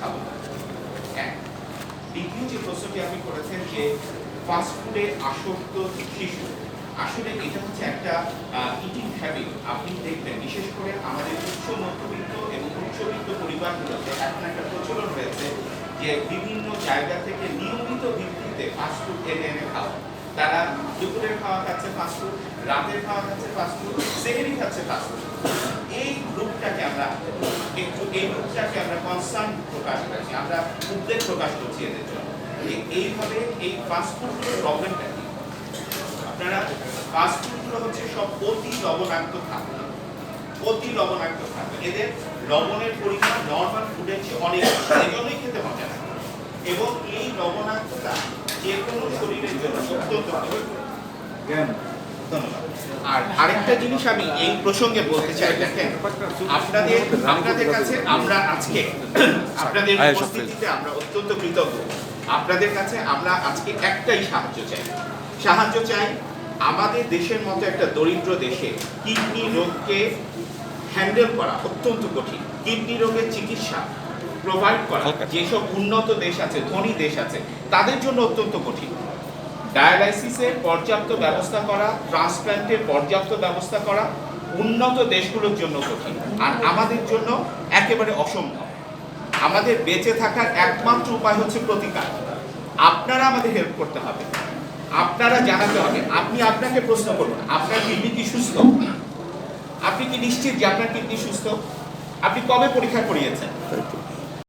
খাবো না। এক। দ্বিতীয় যে প্রশ্নটি আপনি করেছেন যে ফাস্ট ফুডে আসক্ত শিশু, আসলে এটা হচ্ছে একটা ইটিং হ্যাবিট। আপনি দেখবেন বিশেষ করে আমাদের উচ্চ মধ্যবিত্ত এবং উচ্চবিত্ত পরিবারগুলোতে এখন একটা প্রচলন রয়েছে যে বিভিন্ন জায়গা থেকে নিয়মিত ভিত্তিতে ফাস্টফুড এনে এনে খাওয়া। তারা দুপুরের খাওয়া খাচ্ছে ফাস্টফুড, রাতের খাওয়া খাচ্ছে ফাস্টফুড, সেহেরি খাচ্ছে ফাস্টফুড। এই গ্রুপটাকে আমরা কনসার্ন প্রকাশ করছি, আমরা উদ্বেগ প্রকাশ করছি এদের জন্য। এইভাবে এই ফাস্টফুডগুলোর প্রবলেমটা কি? আপনারা ফাস্টফুডগুলো হচ্ছে সব অতি লবণাক্ত খাদ্য, অতি লবণাক্ত খাদ্য। এদের লবণের পরিমাণ নর্মাল ফুডের চেয়ে অনেক, এজন্যই খেতে মজা লাগে। এবং এই লবণাক্ততা যে কোনো শরীরের জন্য অত্যন্ত ধন্যবাদ। আর আরেকটা জিনিস আমি এই প্রসঙ্গে বলতে চাই, দেখেন আপনাদের কাছে আমরা আজকে আপনাদের উপস্থিতিতে আমরা অত্যন্ত কৃতজ্ঞ। আপনাদের কাছে আমরা আজকে একটাই সাহায্য চাই। আমাদের দেশের মতো একটা দরিদ্র দেশে কিডনি রোগকে হ্যান্ডেল করা অত্যন্ত কঠিন। কিডনি রোগের চিকিৎসা প্রোভাইড করা যেসব উন্নত দেশ আছে, ধনী দেশ আছে, তাদের জন্য অত্যন্ত কঠিন। ডায়ালাইসিসের পর্যাপ্ত ব্যবস্থা করা, ট্রান্সপ্ল্যান্টের পর্যাপ্ত ব্যবস্থা করা উন্নত দেশগুলোর জন্য কঠিন, আর আমাদের জন্য একেবারে অসম্ভব। আমাদের বেঁচে থাকার একমাত্র উপায় হচ্ছে প্রতিকার। আপনারা আমাদের হেল্প করতে হবে, আপনারা জানাতে হবে। আপনি আপনাকে প্রশ্ন করুন, আপনার কিডনি কি সুস্থ? আপনি কি নিশ্চিত যে আপনার কিডনি সুস্থ? আপনি কবে পরীক্ষা করিয়েছেন?